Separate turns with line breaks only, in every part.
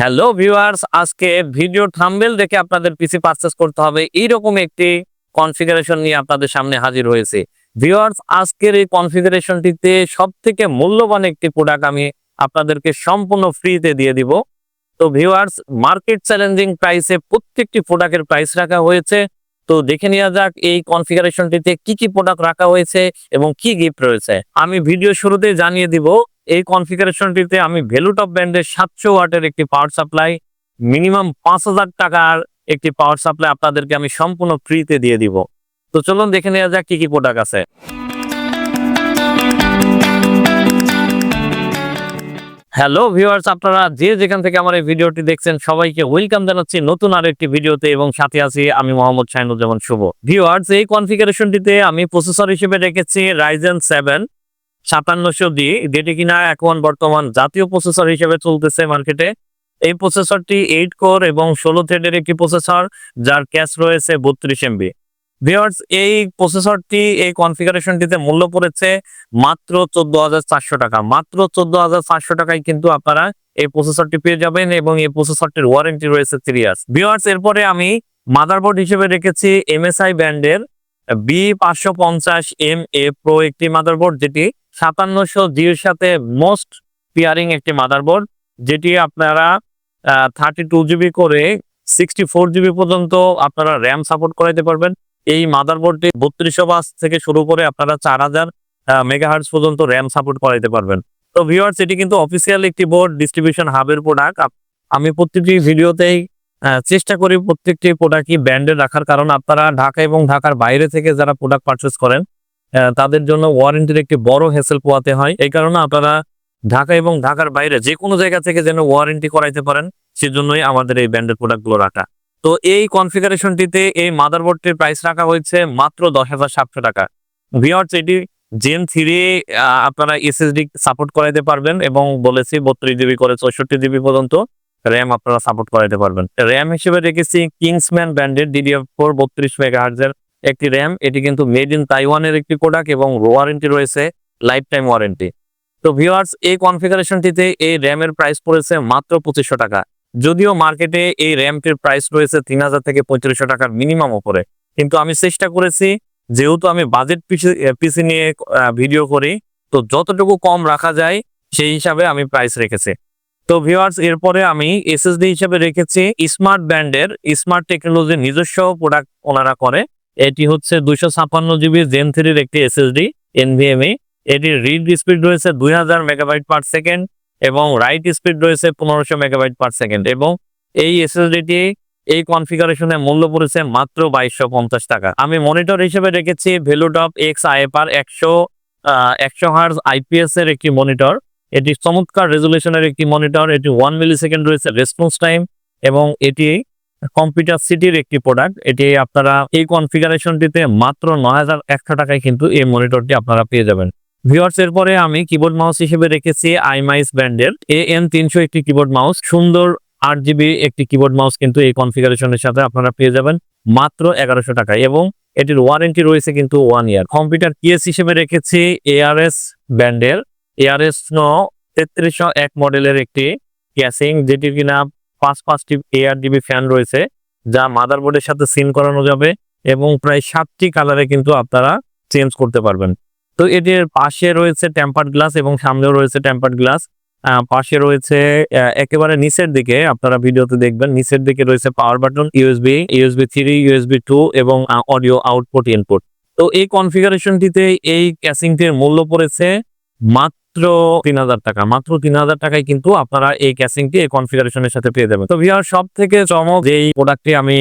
Hello viewers, আজকে video thumbnail দেখে আপনাদের পিসি পারচেজ করতে হবে এইরকম একটি কনফিগারেশন নিয়ে আপনাদের সামনে হাজির হয়েছে। ভিউয়ার্স, আজকের এই কনফিগারেশনটিতে সবথেকে মূল্যবান একটি প্রোডাক্ট আমি আপনাদেরকে সম্পূর্ণ ফ্রিতে দিয়ে দিব। তো ভিউয়ার্স, মার্কেট চ্যালেঞ্জিং প্রাইসে প্রত্যেকটি প্রোডাক্টের প্রাইস রাখা হয়েছে। তো দেখে নেওয়া যাক এই কনফিগারেশনটিতে কি কি প্রোডাক্ট রাখা হয়েছে এবং কি গিফট রয়েছে। আমি ভিডিও শুরুতেই জানিয়ে দিব এই কনফিগারেশনটিতে আমি ভ্যালুটপ ব্র্যান্ডের 700 ওয়াটের একটি পাওয়ার সাপ্লাই, মিনিমাম 5000 টাকার একটি পাওয়ার সাপ্লাই আপনাদেরকে আমি সম্পূর্ণ ফ্রিতে দিয়ে দিব। তো চলুন দেখে নেওয়া যাক কি কি প্রোডাক্ট আছে। হ্যালো ভিউয়ার্স, আপনারা যে যেখান থেকে আমার এই ভিডিওটি দেখছেন সবাইকে ওয়েলকাম জানাচ্ছি নতুন আর একটি ভিডিওতে এবং সাথে আছি আমি মোহাম্মদ শাহিনুজ্জামান শুভ। ভিউয়ার্স, এই কনফিগারেশনটিতে আমি প্রসেসর হিসেবে রেখেছি Ryzen 7 5700D, যেটি কিনা এখন বর্তমান জাতীয় প্রসেসর হিসেবে চলতেছে মার্কেটে। এই প্রসেসরটি 8 কোর এবং 16 থ্রেডের একটি প্রসেসর, যার ক্যাশ রয়েছে 32 MB। ভিউয়ার্স, এই প্রসেসরটি এই কনফিগারেশনটিতে মূল্য পড়েছে মাত্র 14,400 টাকা। মাত্র 14,400 টাকায় কিন্তু আপনারা এই প্রসেসরটি পেয়ে যাবেন এবং এই প্রসেসরটির ওয়ারেন্টি রয়েছে 3 ইয়ার্স। ভিউয়ার্স, এরপরে আমি মাদারবোর্ড হিসেবে রেখেছি MSI ব্র্যান্ডের B550MA Pro একটি মাদারবোর্ড, যেটি 5700G এর সাথে মোস্ট পিয়ারিং একটি মাদারবোর্ড, যেটি আপনারা 32GB করে 64GB পর্যন্ত আপনারা র্যাম সাপোর্ট করাইতে পারবেন। এই মাদারবোর্ডটি 3200 বাস থেকে শুরু করে আপনারা 4000 মেগাহার্টজ পর্যন্ত র্যাম সাপোর্ট করাইতে পারবেন। তো ভিউয়ার্স, এটি কিন্তু অফিসিয়াল একটি বোর্ড, ডিস্ট্রিবিউশন হাবের প্রোডাক্ট। আমি প্রত্যেকটি ভিডিওতেই চেষ্টা করি প্রত্যেকটি প্রোডাক্টই ব্র্যান্ডেড রাখার, কারণ আপনারা ঢাকা এবং ঢাকার বাইরে থেকে যারা প্রোডাক্ট পারচেস করেন তাদের জন্য ওয়ারেন্টির একটি বড় হ্যাসেল পোয়াতে হয়। এই কারণে আপনারা ঢাকা এবং ঢাকার বাইরে যে কোনো জায়গা থেকে যেন ওয়ারেন্টি করাইতে পারেন, সেজন্যই আমাদের এই ব্র্যান্ডের প্রোডাক্টগুলো রাখা। তো এই কনফিগারেশনটিতে এই মাদারবোর্ডটির প্রাইস রাখা হয়েছে মাত্র 10,700 টাকা। ভিউয়ার্স, এটি Gen 3 আপনারা SSD সাপোর্ট করাইতে পারবেন এবং বলেছি 32GB করে 64GB পর্যন্ত র্যাম আপনারা সাপোর্ট করাইতে পারবেন। র্যাম হিসেবে রেখেছি কিংসম্যান ব্র্যান্ডের DDR4 32 মেগাহার্টজের একটি র্যাম। এটি কিন্তু মেড ইন তাইওয়ানের একটি প্রোডাক্ট এবং ওয়ারেন্টি রয়েছে লাইফ টাইম ওয়ারেন্টি। তো ভিউয়ার্স, এই কনফিগারেশনটিতে এই র্যামের প্রাইস পড়েছে মাত্র 2500 টাকা। যদিও মার্কেটে এই র্যামটির প্রাইস রয়েছে 3000 থেকে 3500 টাকার মিনিমাম উপরে, কিন্তু আমি চেষ্টা করেছি, যেহেতু আমি বাজেট পিসি নিয়ে ভিডিও করি, তো যতটুকু কম রাখা যায় সেই হিসাবে আমি প্রাইস রেখেছি। তো ভিউয়ার্স, এরপরে আমি SSD হিসেবে রেখেছি স্মার্ট ব্র্যান্ডের স্মার্ট টেকনোলজির নিজস্ব প্রোডাক্ট ওনারা করে। এটি হচ্ছে 256GB Gen 3 একটি SSD NVMe। এটির রিড স্পিড রয়েছে 2000 মেগাবাইট পার সেকেন্ড এবং রাইট স্পিড রয়েছে 1500 মেগাবাইট পার সেকেন্ড। এবং এই SSDটি এই কনফিগারেশনে মূল্য পড়েছে মাত্র 2250 টাকা। আমি মনিটর হিসেবে রেখেছি ভ্যালুটপ X IFR 100 হার্জ IPS এর একটি মনিটর। এটি চমৎকার রেজুলেশনের একটি মনিটর। এটি 1 মিলিসেকেন্ড রয়েছে রেসপন্স টাইম এবং এটি কম্পিউটার সিটির একটি প্রোডাক্ট। এটি আপনারা এই কনফিগারেশনটিতে মাত্র 9100 টাকায় কিন্তু এই মনিটরটি আপনারা পেয়ে যাবেন। ভিউয়ার্স, এরপরে আমি কিবোর্ড মাউস হিসেবে রেখেছি আইমাইস ব্র্যান্ডের AM300 একটি কিবোর্ড মাউস। সুন্দর 8GB একটি কিবোর্ড মাউস কিন্তু এই কনফিগারেশনের সাথে আপনারা পেয়ে যাবেন মাত্র 1100 টাকায় এবং এটির ওয়ারেন্টি রয়েছে কিন্তু 1 ইয়ার। কম্পিউটার কেস হিসেবে রেখেছি ARS ব্র্যান্ডের ARS 3301 মডেলের একটি ক্যাসিং, যেটি কিনা 5টি ARGB ফ্যান রয়েছে, যা মাদারবোর্ডের সাথে সিন করানো যাবে এবং প্রায় 7টি কালারে কিন্তু আপনারা চেঞ্জ করতে পারবেন। তো এটির পাশে রয়েছে টেম্পার্ড গ্লাস এবং সামনেও রয়েছে টেম্পার্ড গ্লাস। পাশে রয়েছে একেবারে নিচের দিকে, আপনারা ভিডিওতে দেখবেন নিচের দিকে রয়েছে পাওয়ার বাটন, USB 3, USB 2 এবং অডিও আউটপুট ইনপুট। তো এই কনফিগারেশনটিতে এই ক্যাসিংটির মূল্য পড়েছে মাত্র 3000 টাকা। মাত্র 3000 টাকায় কিন্তু আপনারা এই ক্যাসিংটি এই কনফিগারেশনের সাথে পেয়ে যাবেন। তো ভিউয়ার, সব থেকে চমক যেই প্রোডাক্টটি আমি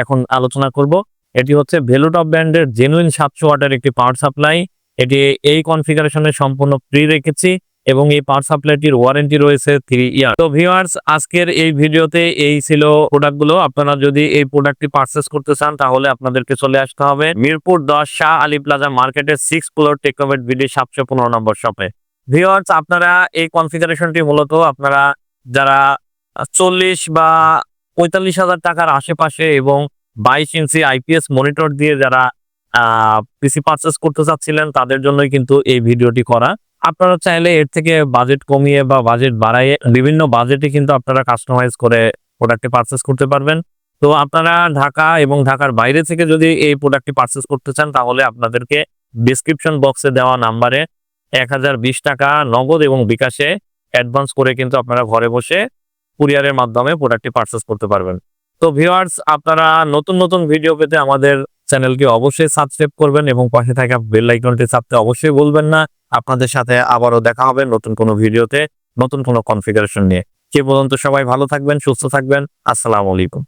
এখন আলোচনা করব, এটি হচ্ছে ভ্যালুটপ ব্র্যান্ডের জেনুইন 700 ওয়াটের একটি পাওয়ার সাপ্লাই। এটি এই কনফিগারেশনে সম্পূর্ণ ফ্রি রেখেছি এবং এই পাওয়ার সাপ্লাইটির ওয়ারেন্টি রয়েছে 3 ইয়ার। তো ভিউয়ার্স, আজকের এই ভিডিওতে এই ছিল প্রোডাক্টগুলো। আপনারা যদি এই প্রোডাক্টটি পারচেস করতে চান তাহলে আপনাদেরকে চলে আসতে হবে মিরপুর 10 শাহ আলী প্লাজা মার্কেটের 6 ফ্লোর টেকনোভেট বিডি 715 নম্বর শপে। ভিউয়ার্স, আপনারা এই কনফিগারেশনটি মূলত আপনারা যারা 40 বা 45,000 টাকার আশেপাশে এবং 22 ইঞ্চি IPS মনিটর দিয়ে যারা পিসি পারচেস করতে চাচ্ছিলেন তাদের জন্যই কিন্তু এই ভিডিওটি করা। আপনারা চাইলে এর থেকে বাজেট কমিয়ে বা বাজেট বাড়াইয়ে বিভিন্ন বাজেটে কিন্তু আপনারা কাস্টমাইজ করে প্রোডাক্টটি পারচেজ করতে পারবেন। তো আপনারা ঢাকা এবং ঢাকার বাইরে থেকে যদি এই প্রোডাক্টটি পারচেজ করতে চান তাহলে আপনাদেরকে ডেসক্রিপশন বক্সে দেওয়া নাম্বারে 1020 টাকা নগদ এবং বিকাশে অ্যাডভান্স করে কিন্তু আপনারা ঘরে বসে কুরিয়ারের মাধ্যমে প্রোডাক্টটি পারচেজ করতে পারবেন। তো ভিউয়ার্স, আপনারা নতুন নতুন ভিডিও পেতে আমাদের চ্যানেলকে অবশ্যই সাবস্ক্রাইব করবেন এবং পাশে থাকা বেল আইকনটি চাপতে অবশ্যই ভুলবেন না। আপনাদের সাথে আবারও দেখা হবে নতুন কোনো ভিডিওতে, নতুন কোনো কনফিগারেশন নিয়ে। সে পর্যন্ত সবাই ভালো থাকবেন, সুস্থ থাকবেন। আসসালামু আলাইকুম।